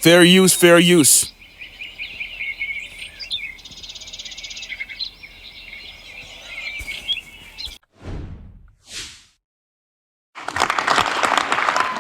Fair use, fair use.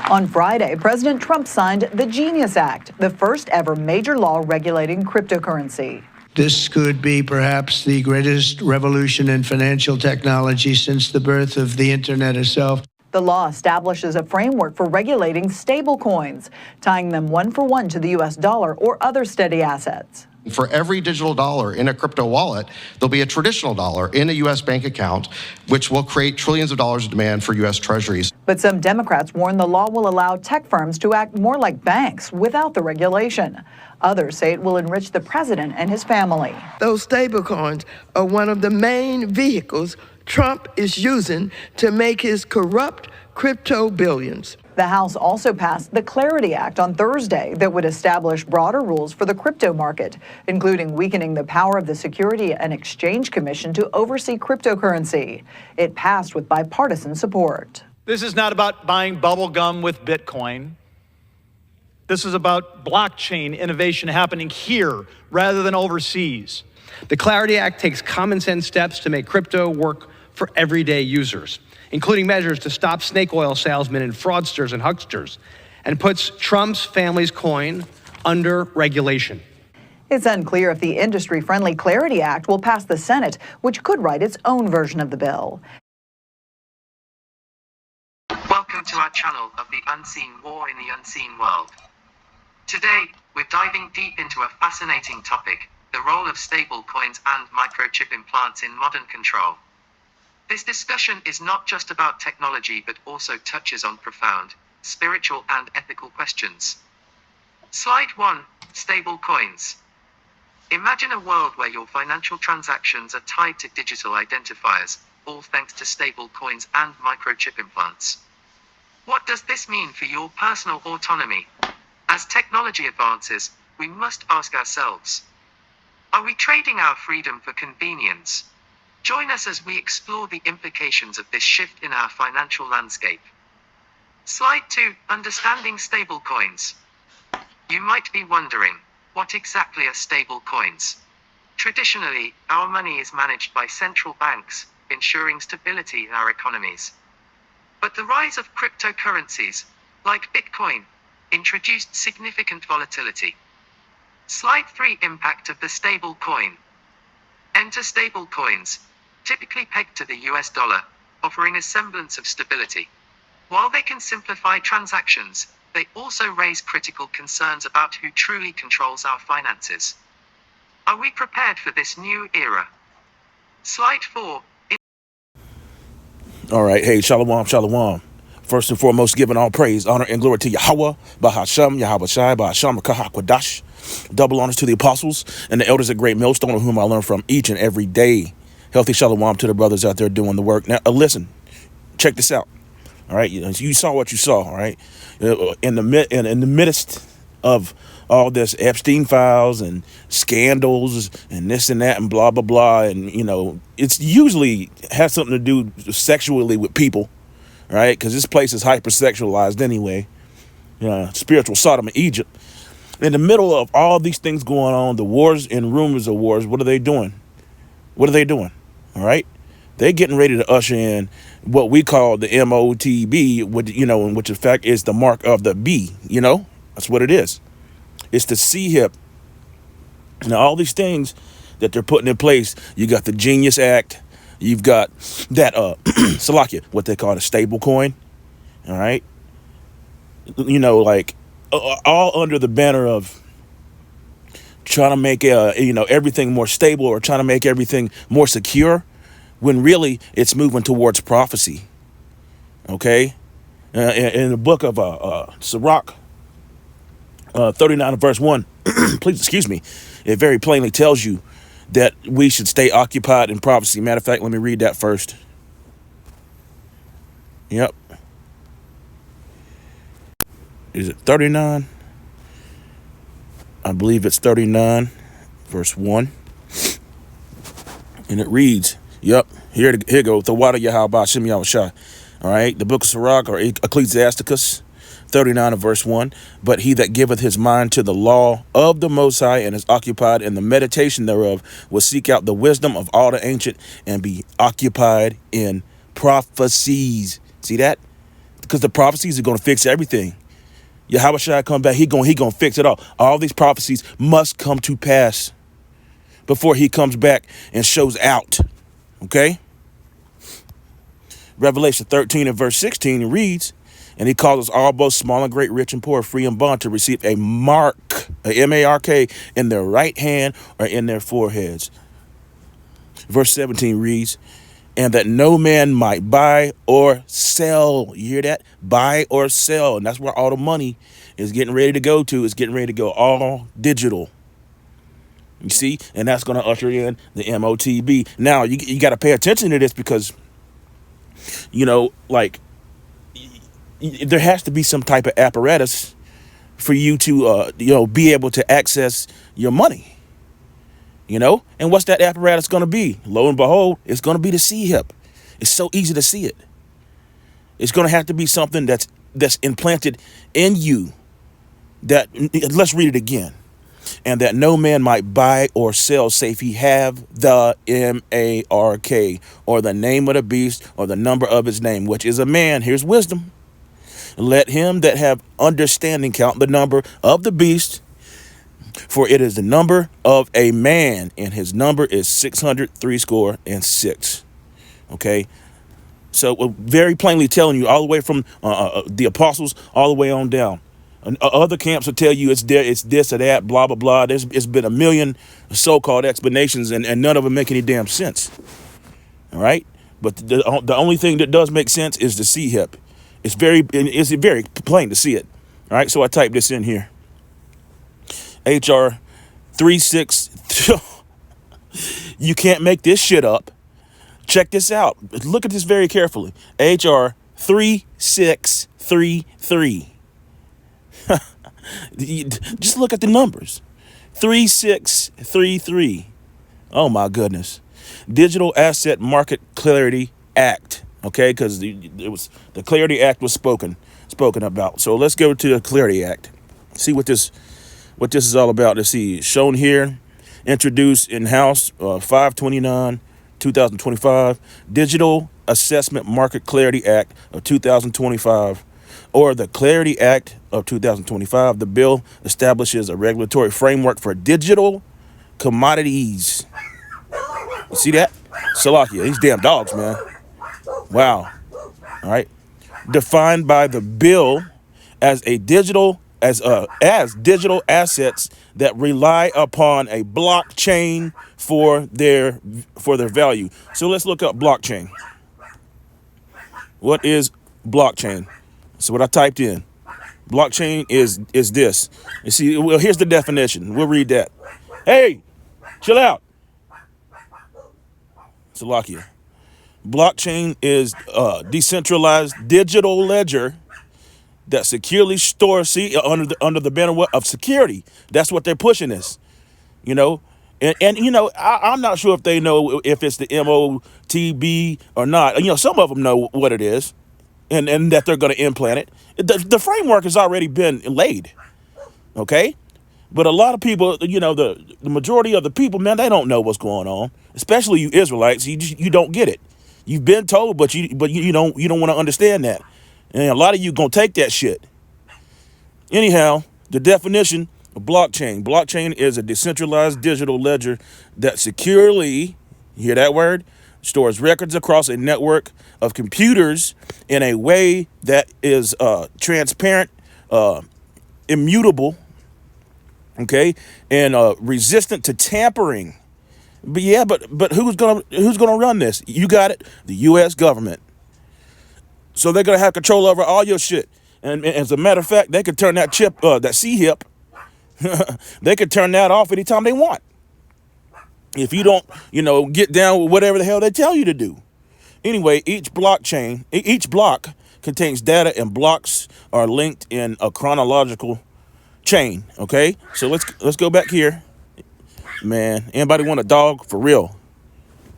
On Friday, President Trump signed the Genius Act, the first ever major law regulating cryptocurrency. This could be perhaps the greatest revolution in financial technology since the birth of the internet itself. The law establishes a framework for regulating stablecoins, tying them one-for-one to the U.S. dollar or other steady assets. For every digital dollar in a crypto wallet, there'll be a traditional dollar in a U.S. bank account, which will create trillions of dollars of demand for U.S. treasuries. But some Democrats warn the law will allow tech firms to act more like banks without the regulation. Others say it will enrich the president and his family. Those stablecoins are one of the main vehicles Trump is using to make his corrupt crypto billions. The House also passed the Clarity Act on Thursday that would establish broader rules for the crypto market, including weakening the power of the Security and Exchange Commission to oversee cryptocurrency. It passed with bipartisan support. This is not about buying bubble gum with Bitcoin. This is about blockchain innovation happening here rather than overseas. The Clarity Act takes common sense steps to make crypto work for everyday users, including measures to stop snake oil salesmen and fraudsters and hucksters, and puts Trump's family's coin under regulation. It's unclear if the industry-friendly Clarity Act will pass the Senate, which could write its own version of the bill. Welcome to our channel of the unseen war in the unseen world. Today, we're diving deep into a fascinating topic, the role of stable coins and microchip implants in modern control. This discussion is not just about technology but also touches on profound, spiritual and ethical questions. Slide 1. Stable coins. Imagine a world where your financial transactions are tied to digital identifiers, all thanks to stable coins and microchip implants. What does this mean for your personal autonomy? As technology advances, we must ask ourselves, are we trading our freedom for convenience? Join us as we explore the implications of this shift in our financial landscape. Slide 2. Understanding stablecoins. You might be wondering, what exactly are stablecoins? Traditionally, our money is managed by central banks, ensuring stability in our economies. But the rise of cryptocurrencies, like Bitcoin, introduced significant volatility. Slide 3. Impact of the stable coin. Enter stable coins, typically pegged to the US dollar, offering a semblance of stability. While they can simplify transactions, they also raise critical concerns about who truly controls our finances. Are we prepared for this new era? Slide 4. All right. Hey, shalom, shalom. First and foremost, giving all praise, honor, and glory to Yahweh, Bahasham, Yahweh Shai, Bahasham, Kahakwadash. Double honors to the apostles and the elders at Great Millstone, of whom I learn from each and every day. Healthy shalom to the brothers out there doing the work. Now, listen, check this out. All right, you saw what you saw. All right, in the midst of all this Epstein files and scandals and this and that and blah blah blah, and it's usually has something to do sexually with people, right? Because this place is hypersexualized anyway. Spiritual Sodom of Egypt. In the middle of all these things going on, the wars and rumors of wars, what are they doing? What are they doing? All right, they're getting ready to usher in what we call the MOTB, which in fact is the mark of the B. That's what it is. It's the C-hip. Now, all these things that they're putting in place, you got the Genius Act, you've got that Salakia, what they call a stable coin. All right, all under the banner of trying to make everything more stable or trying to make everything more secure, when really it's moving towards prophecy. Okay, in the book of Sirach 39 verse 1, please excuse me, it very plainly tells you that we should stay occupied in prophecy. Matter of fact, let me read that first. Yep. Is it 39? I believe it's 39 verse 1. And it reads, yep, here goes. The water Yahweh Shem Yahweh Shai. All right, the book of Sirach or Ecclesiasticus 39 of verse 1. But he that giveth his mind to the law of the Most High and is occupied in the meditation thereof will seek out the wisdom of all the ancient and be occupied in prophecies. See that? Because the prophecies are going to fix everything. Yahweh Shai come back, he gonna fix it all. All these prophecies must come to pass before he comes back and shows out. Okay? Revelation 13 and verse 16 reads, and he calls us all, both small and great, rich and poor, free and bond, to receive a mark, a M-A-R-K, in their right hand or in their foreheads. Verse 17 reads, and that no man might buy or sell. You hear that? Buy or sell. And that's where all the money is getting ready to go to. It's getting ready to go all digital. You see? And that's going to usher in the MOTB. Now, you got to pay attention to this because, you know, like, there has to be some type of apparatus for you to, be able to access your money. You know, and what's that apparatus going to be? Lo and behold, it's going to be the C-hip. It's so easy to see it. It's going to have to be something that's implanted in you. That, let's read it again. And that no man might buy or sell, save he have the M-A-R-K, or the name of the beast, or the number of his name, which is a man. Here's wisdom. Let him that have understanding count the number of the beast, for it is the number of a man, and his number is 636. Okay, so we're very plainly telling you all the way from the apostles all the way on down. Other camps will tell you it's this or that, blah blah blah. It's been a million so-called explanations, and none of them make any damn sense. All right, but the only thing that does make sense is the C-hip. It's very plain to see it. All right, so I typed this in here. HR 36. You can't make this shit up. Check this out. Look at this very carefully. HR 3633. Just look at the numbers. 3633. Oh my goodness. Digital Asset Market Clarity Act. Okay, because the Clarity Act was spoken about. So let's go to the Clarity Act. See what this is all about. Let's see. Shown here, introduced in House 529, 2025, Digital Assessment Market Clarity Act of 2025, or the Clarity Act of 2025. The bill establishes a regulatory framework for digital commodities. You see that? Salakia, these damn dogs, man. Wow. All right. Defined by the bill as digital assets that rely upon a blockchain for their value. So let's look up blockchain. What is blockchain? So what I typed in. Blockchain is this. You see, well, here's the definition. We'll read that. Hey, chill out. Salakia. Blockchain is decentralized digital ledger that securely stores, under the banner of security. That's what they're pushing this, you know. And you know, I'm not sure if they know if it's the MOTB or not. You know, some of them know what it is, and that they're going to implant it. The framework has already been laid, okay? But a lot of people, you know, the majority of the people, man, they don't know what's going on. Especially you Israelites, you don't get it. You've been told, but you don't want to understand that. And a lot of you gonna take that shit. Anyhow, the definition of blockchain. Blockchain is a decentralized digital ledger that securely, you hear that word, stores records across a network of computers in a way that is transparent, immutable, okay, and resistant to tampering. But yeah, but who's gonna run this? You got it, the U.S. government. So they're gonna have control over all your shit. And as a matter of fact, they could turn that chip, that C-hip, they could turn that off anytime they want. If you don't, get down with whatever the hell they tell you to do. Anyway, each block contains data, and blocks are linked in a chronological chain. Okay, so let's go back here. Man, anybody want a dog for real?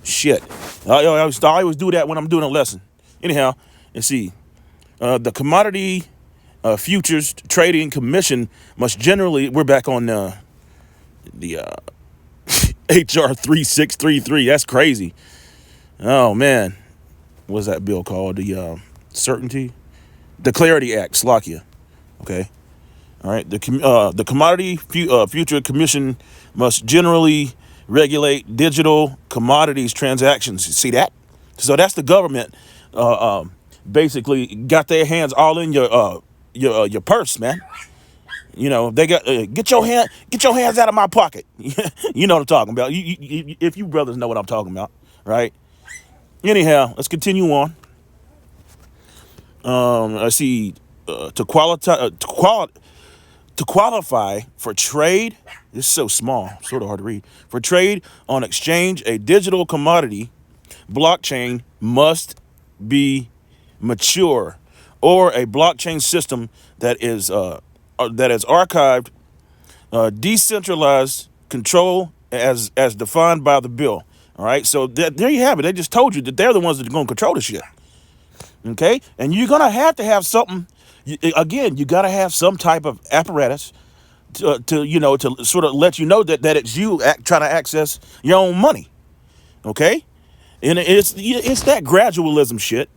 Shit, I always do that when I'm doing a lesson. Anyhow, let's see. The commodity Futures Trading Commission must generally, we're back on the HR 3633. That's crazy. Oh man, what's that bill called? The Clarity Act, Slovakia. Okay. All right. The Commodity Future Commission must generally regulate digital commodities transactions. You see that? So that's the government basically got their hands all in your purse, man. You know, they got get your hands out of my pocket. You know what I'm talking about. If you brothers know what I'm talking about, right? Anyhow, let's continue on. I see to qualify for trade. This is so small, sort of hard to read. For trade on exchange, a digital commodity blockchain must be mature, or a blockchain system that is archived, decentralized control as defined by the bill. All right, so there you have it. They just told you that they're the ones that are going to control the shit. Okay, and you're gonna have to have something. Again, you gotta have some type of apparatus to sort of let you know that it's you trying to access your own money. Okay, and it's that gradualism shit.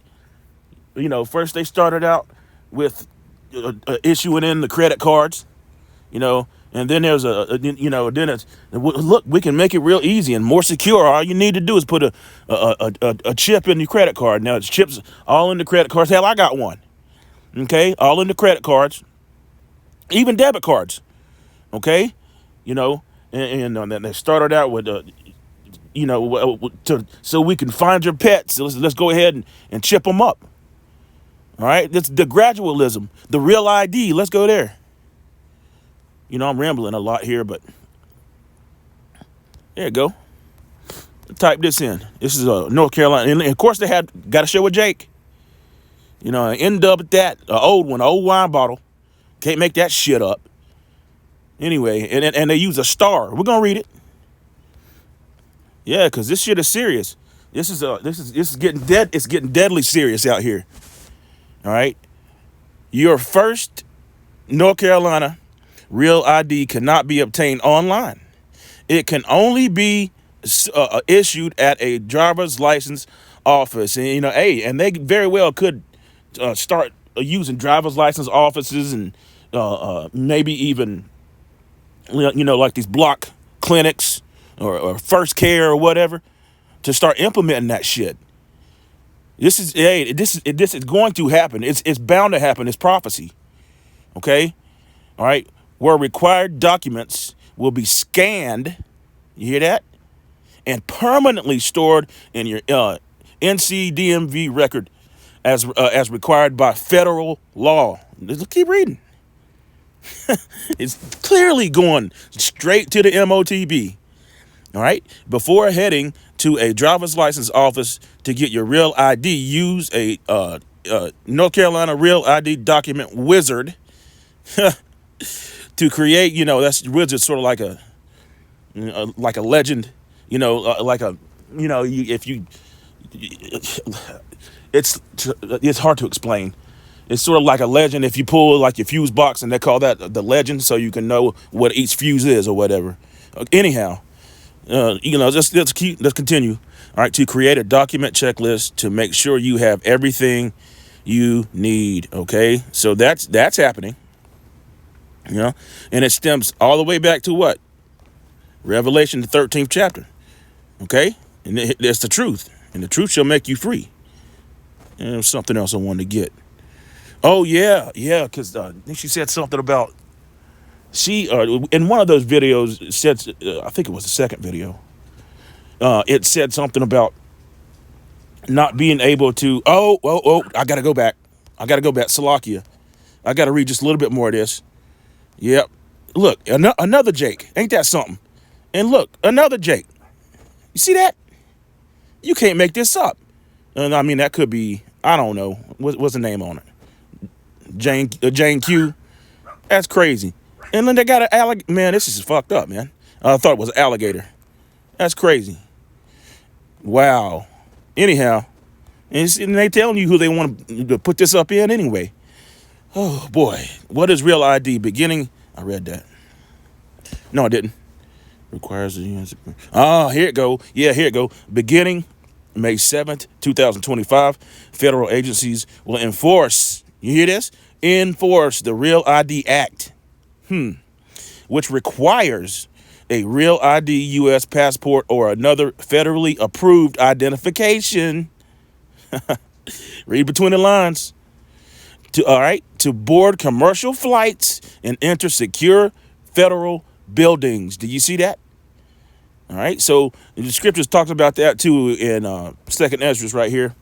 You know, first they started out with issuing in the credit cards, you know, and then there's then it's, look, we can make it real easy and more secure. All you need to do is put a chip in your credit card. Now it's chips all in the credit cards. Hell, I got one. Okay, all in the credit cards, even debit cards. Okay, you know, and then they started out with so we can find your pets. So let's go ahead and chip them up. All right, that's the gradualism, the real ID. Let's go there. You know, I'm rambling a lot here, but there you go. Type this in. This is North Carolina, and of course they got to show with Jake. You know, end up at that old wine bottle. Can't make that shit up. Anyway, and they use a star. We're gonna read it. Yeah, because this shit is serious. This is getting dead. It's getting deadly serious out here. All right, your first North Carolina real ID cannot be obtained online. It can only be issued at a driver's license office, and and they very well could start using driver's license offices and maybe even like these block clinics or First Care or whatever to start implementing that shit. This is going to happen. It's bound to happen. It's prophecy. Okay, all right. Where required documents will be scanned, you hear that, and permanently stored in your NCDMV record as required by federal law. Let's keep reading. It's clearly going straight to the MOTB. All right. Before heading to a driver's license office to get your real ID, use a North Carolina real ID document wizard to create. That's wizard, sort of like a legend. It's hard to explain. It's sort of like a legend if you pull like your fuse box, and they call that the legend, so you can know what each fuse is or whatever. Anyhow, let's continue. All right, to create a document checklist to make sure you have everything you need. Okay, so that's happening. And it stems all the way back to what? Revelation, the 13th chapter. Okay, and that's the truth, and the truth shall make you free. And there's something else I wanted to get. Oh yeah, because I think she said something about in one of those videos. It said, I think it was the second video. It said something about not being able to. Oh! I gotta go back. Slovakia. I gotta read just a little bit more of this. Yep. Look, another Jake. Ain't that something? And look, another Jake. You see that? You can't make this up. And I mean, that could be. I don't know. What's the name on it? Jane Q. That's crazy. And then they got an alligator. Man, this is fucked up, man. I thought it was an alligator. That's crazy. Wow. Anyhow, and they telling you who they want to put this up in anyway. Oh boy, what is real ID? Beginning, I read that. No, I didn't. Requires the here it go. Yeah, here it go. Beginning May 7th, 2025, federal agencies will enforce, you hear this? Enforce the Real ID Act, which requires a Real ID U.S. passport or another federally approved identification. Read between the lines. To board commercial flights and enter secure federal buildings. Do you see that? All right, so the scriptures talks about that too in 2nd Ezra right here.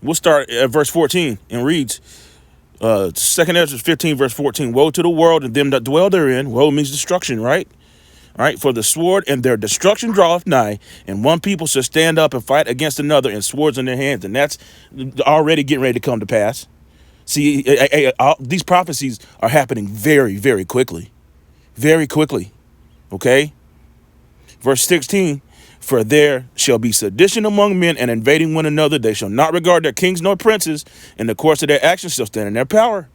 We'll start at verse 14 and reads, 2nd Ezra 15, verse 14. Woe to the world and them that dwell therein. Woe means destruction, right? All right, for the sword and their destruction draweth nigh, and one people shall stand up and fight against another, and swords in their hands. And that's already getting ready to come to pass. See, these prophecies are happening very, very quickly. Very quickly, okay? Verse 16, for there shall be sedition among men and invading one another. They shall not regard their kings nor princes. In the course of their actions shall stand in their power.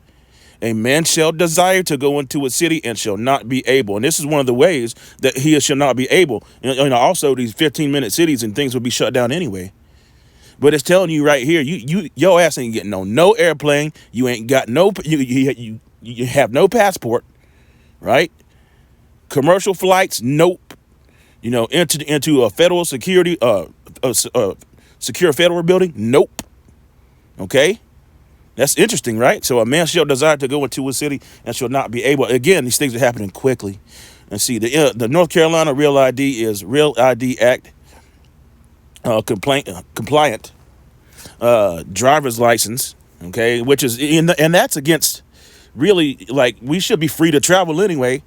A man shall desire to go into a city and shall not be able. And this is one of the ways that he shall not be able. Also, these 15-minute cities and things will be shut down anyway. But it's telling you right here, your ass ain't getting on no airplane. You ain't got no, you have no passport, right? Commercial flights, nope. Into a federal security, secure federal building, nope. Okay, that's interesting, right? So a man shall desire to go into a city and shall not be able. Again, these things are happening quickly. And see, the North Carolina Real ID is Real ID Act compliant driver's license, okay, which is and that's against really, like, we should be free to travel anyway,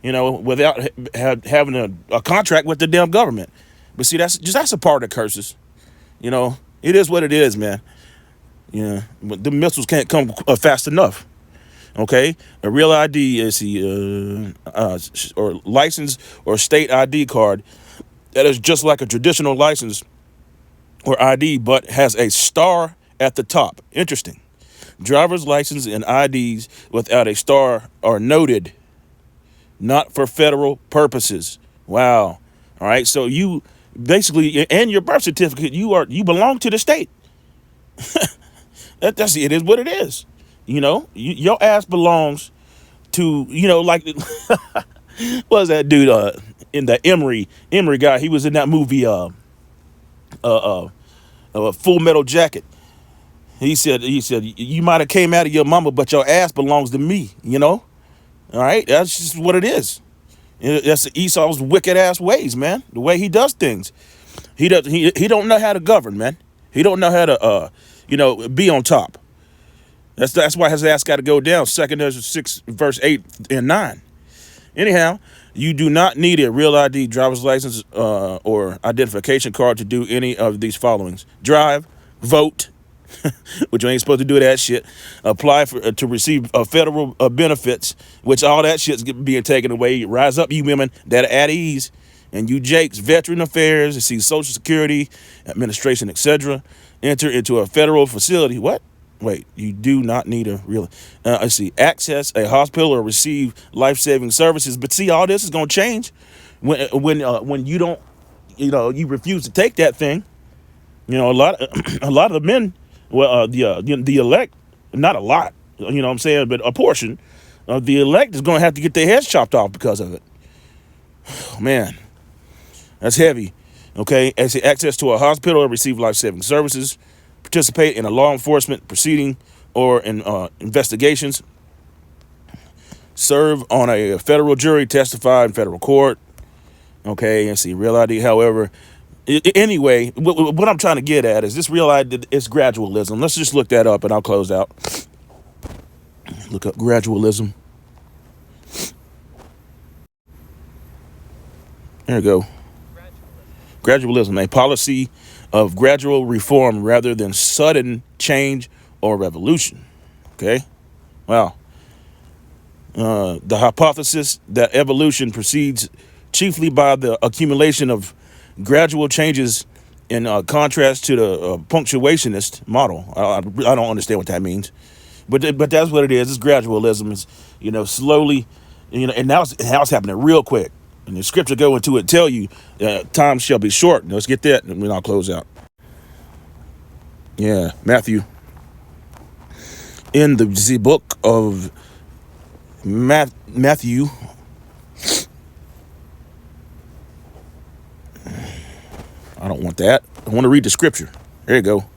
without having a contract with the damn government. But see, that's a part of the curses. It is what it is, man. But the missiles can't come fast enough. Okay, a real ID is or license or state ID card that is just like a traditional license or ID, but has a star at the top. Interesting. Driver's license and IDs without a star are noted, not for federal purposes. Wow. All right. So you basically, and your birth certificate, you belong to the state. That's it is what it is. Your ass belongs to, like, what was that dude in the Emery guy? He was in that movie, Full Metal Jacket. He said, you might have came out of your mama, but your ass belongs to me, All right, that's just what it is. That's Esau's wicked ass ways, man. The way he does things, he don't know how to govern, man. He don't know how to be on top. That's why his ass got to go down. 2nd Ezra 6 verse 8 and 9. Anyhow, you do not need a real ID, driver's license, or identification card to do any of these followings: drive, vote, which you ain't supposed to do that shit. Apply to receive federal benefits, which all that shit's being taken away. Rise up, you women that are at ease, and you Jakes, veteran affairs, see Social Security Administration, etc. Enter into a federal facility. What? Wait, you do not need a real. Let's see, access a hospital or receive life-saving services. But see, all this is gonna change when you don't, you refuse to take that thing. A lot of the men. Well, the elect, not a lot, what I'm saying, but a portion of the elect is going to have to get their heads chopped off because of it. Oh, man, that's heavy. Okay, as access to a hospital or receive life-saving services, participate in a law enforcement proceeding or in investigations, serve on a federal jury, testify in federal court. Okay, and see, real ID, however. Anyway, what I'm trying to get at is this real ID is gradualism. Let's just look that up and I'll close out. Look up gradualism. There you go. Gradualism, a policy of gradual reform rather than sudden change or revolution. Okay? Wow. The hypothesis that evolution proceeds chiefly by the accumulation of gradual changes in contrast to the punctuationist model. I don't understand what that means. But that's what it is. It's gradualism. It's, slowly, and now it's happening real quick. And the scripture go into it and tell you time shall be short. Let's get that, and then I'll close out. Yeah, Matthew. In the book of Matthew, I don't want that. I want to read the scripture. There you go. All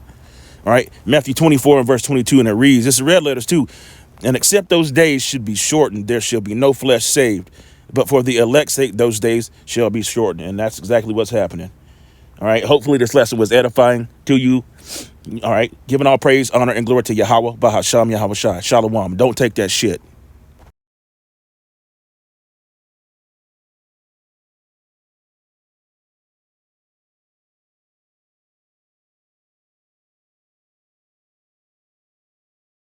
right, Matthew 24 and verse 22, and it reads, this is red letters too. And except those days should be shortened, there shall be no flesh saved. But for the elect's sake, those days shall be shortened. And that's exactly what's happening. All right, hopefully this lesson was edifying to you. All right, giving all praise, honor, and glory to Yahweh, Bahasham, Yahweh Shai. Shalom. Don't take that shit.